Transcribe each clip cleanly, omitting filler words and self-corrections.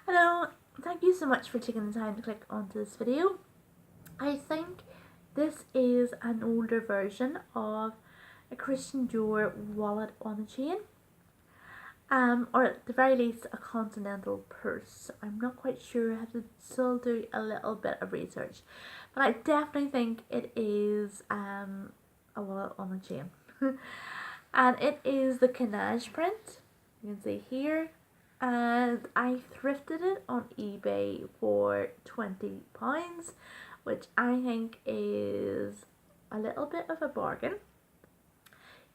Hello, thank you so much for taking the time to click onto this video. I think this is an older version of a Christian Dior wallet on a chain, or at the very least a continental purse. I'm not quite sure, I have to still do a little bit of research, but I definitely think it is a wallet on a chain. And it is the Canage print, you can see here, and I thrifted it on eBay for £20, which I think is a little bit of a bargain.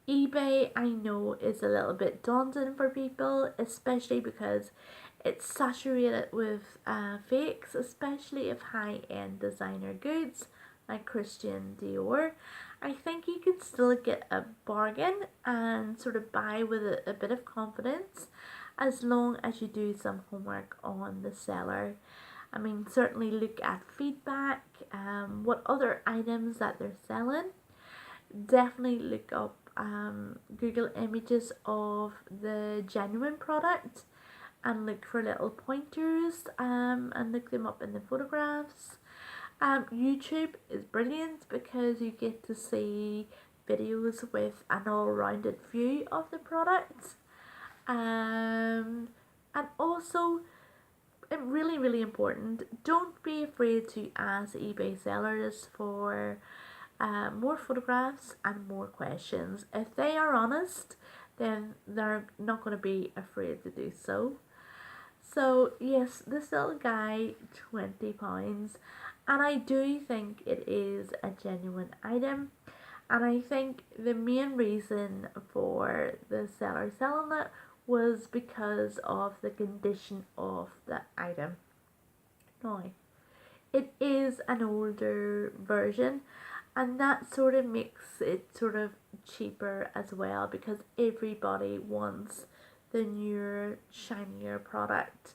eBay, I know, is a little bit daunting for people, especially because it's saturated with fakes, especially of high-end designer goods like Christian Dior. I think you can still get a bargain and sort of buy with a bit of confidence, as long as you do some homework on the seller. I mean, certainly look at feedback, what other items that they're selling. Definitely look up Google images of the genuine product and look for little pointers and look them up in the photographs. YouTube is brilliant because you get to see videos with an all-rounded view of the product. And also, really important, don't be afraid to ask eBay sellers for more photographs and more questions. If they are honest, then they're not going to be afraid to do so. So yes, this little guy, £20, and I do think it is a genuine item. And I think the main reason for the seller selling it was because of the condition of the item. Now, it is an older version, and that sort of makes it sort of cheaper as well, because everybody wants the newer, shinier product.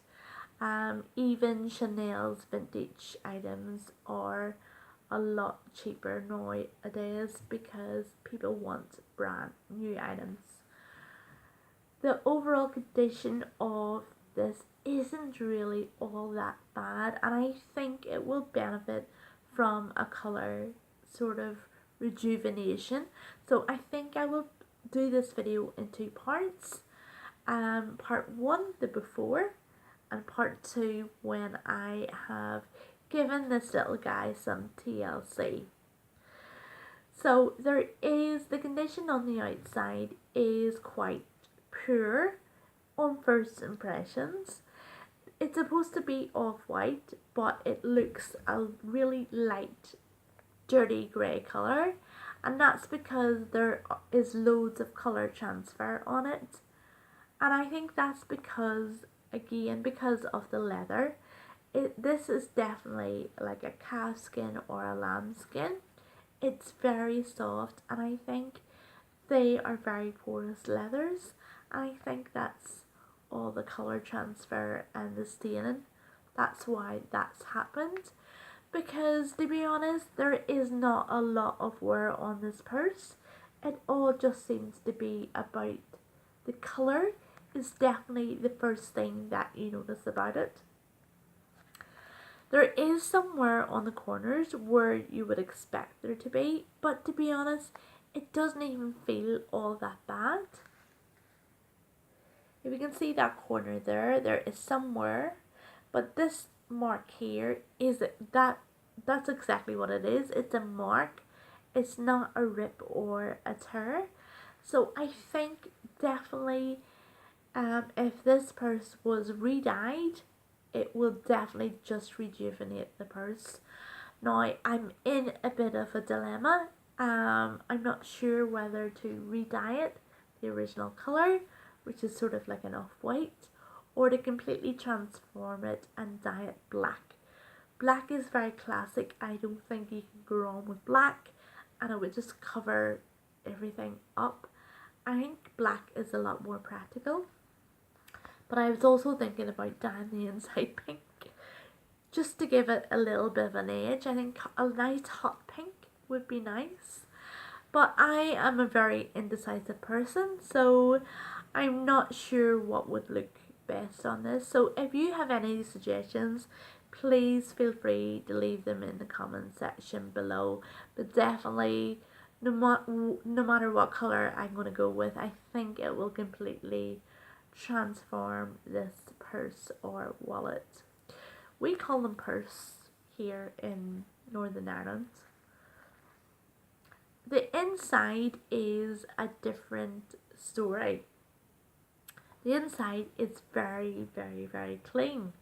Even Chanel's vintage items are a lot cheaper nowadays because people want brand new items. The overall condition of this isn't really all that bad, and I think it will benefit from a colour sort of rejuvenation. So I think I will do this video in two parts. Part 1, the before, and part 2 when I have given this little guy some TLC. So there is, the condition on the outside is quite poor on first impressions. It's supposed to be off-white, but it looks a really light, dirty grey colour, and that's because there is loads of colour transfer on it. And I think that's because, again, because of the leather. This is definitely like a calf skin or a lamb skin. It's very soft, and I think they are very porous leathers. I think that's all the colour transfer and the staining. That's why that's happened. Because to be honest, there is not a lot of wear on this purse. It all just seems to be about the colour is definitely the first thing that you notice about it. There is some wear on the corners where you would expect there to be, but to be honest, it doesn't even feel all that bad. If you can see that corner there is some wear, but this mark here is that's exactly what it is. It's a mark. It's not a rip or a tear. So I think definitely if this purse was re-dyed, it will definitely just rejuvenate the purse. Now, I'm in a bit of a dilemma. I'm not sure whether to re-dye it the original colour, which is sort of like an off-white, or to completely transform it and dye it black. Black is very classic. I don't think you can go wrong with black, and it would just cover everything up. I think black is a lot more practical. But I was also thinking about dyeing the inside pink, just to give it a little bit of an edge. I think a nice hot pink would be nice. But I am a very indecisive person, so I'm not sure what would look best on this. So if you have any suggestions, please feel free to leave them in the comment section below. But definitely, no matter what colour I'm going to go with, I think it will completely transform this purse or wallet. We call them purse here in Northern Ireland. The inside is a different story. The inside is very, very, very clean.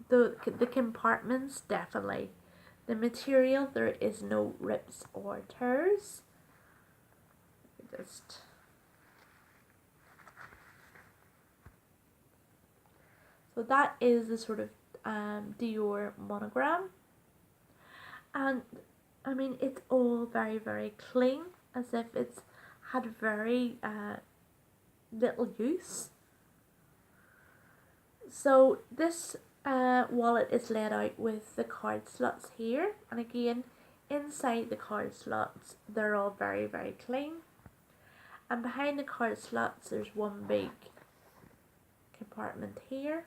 The compartments, definitely. The material, there is no rips or tears. So that is the sort of Dior monogram. And I mean, it's all very, very clean, as if it's had very little use. So this wallet is laid out with the card slots here, and again, inside the card slots, they're all very, very clean. And behind the card slots, there's one big compartment here.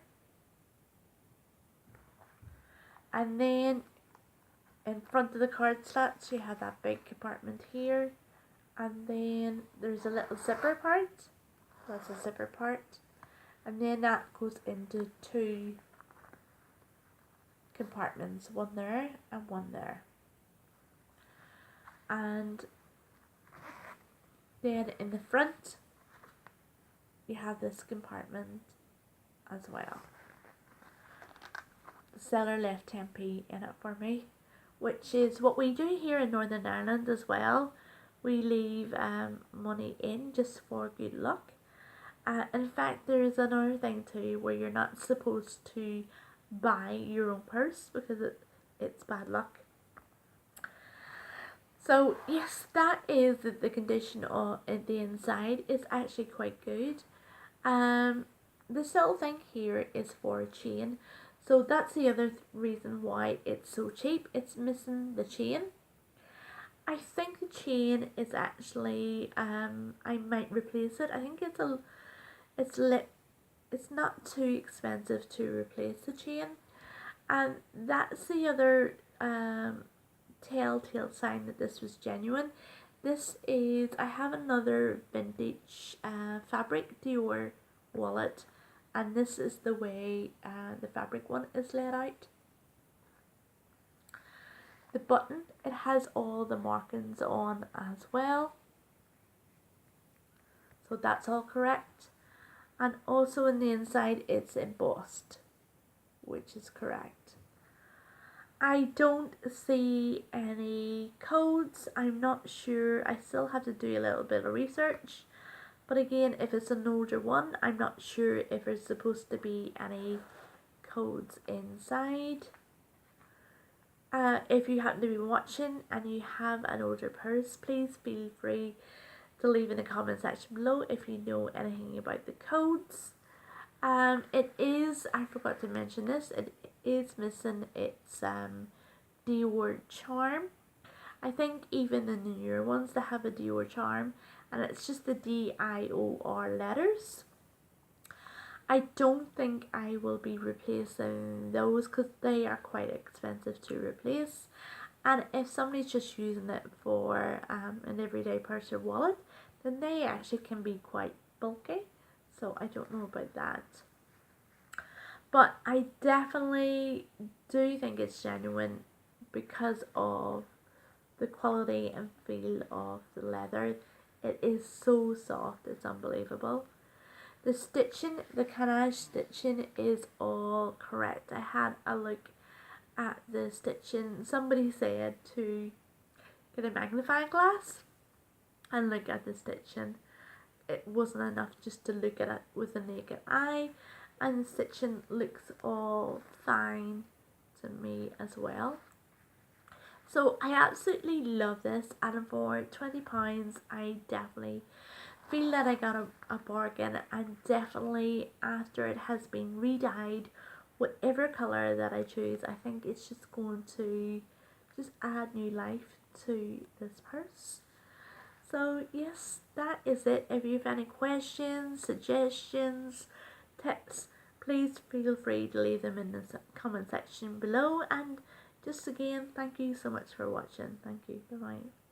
And then in front of the card slots, you have that big compartment here. And then there's a little zipper part. That's a zipper part. And then that goes into two compartments, one there and one there. And then in the front, you have this compartment as well. The seller left 10p in it for me, which is what we do here in Northern Ireland as well. We leave money in just for good luck. In fact, there is another thing too where you're not supposed to buy your own purse because it's bad luck. So yes, that is the condition of the inside. It's actually quite good. The little thing here is for a chain. So that's the other reason why it's so cheap. It's missing the chain. I think the chain is actually, I might replace it. I think it's not too expensive to replace the chain. And that's the other telltale sign that this was genuine. This is, I have another vintage fabric Dior wallet, and this is the way the fabric one is laid out. The button, it has all the markings on as well, so that's all correct. And also in the inside it's embossed, which is correct. I don't see any codes. I'm not sure. I still have to do a little bit of research. But again, if it's an older one, I'm not sure if there's supposed to be any codes inside. If you happen to be watching and you have an older purse, please feel free to leave in the comment section below if you know anything about the codes. It is, I forgot to mention this, it is missing its Dior charm. I think even in the newer ones they have a Dior charm, and it's just the D-I-O-R letters. I don't think I will be replacing those because they are quite expensive to replace. And if somebody's just using it for an everyday purse or wallet, then they actually can be quite bulky. So I don't know about that. But I definitely do think it's genuine because of the quality and feel of the leather. It is so soft, it's unbelievable. The stitching, the canage stitching is all correct. I had a look at the stitching. Somebody said to get a magnifying glass and look at the stitching. It wasn't enough just to look at it with the naked eye, and the stitching looks all fine to me as well. So I absolutely love this, and for £20 I definitely feel that I got a bargain, and definitely after it has been re-dyed whatever colour that I choose, I think it's just going to just add new life to this purse. So yes, that is it. If you have any questions, suggestions, tips, please feel free to leave them in the comment section below. And just again, thank you so much for watching. Thank you. Bye bye.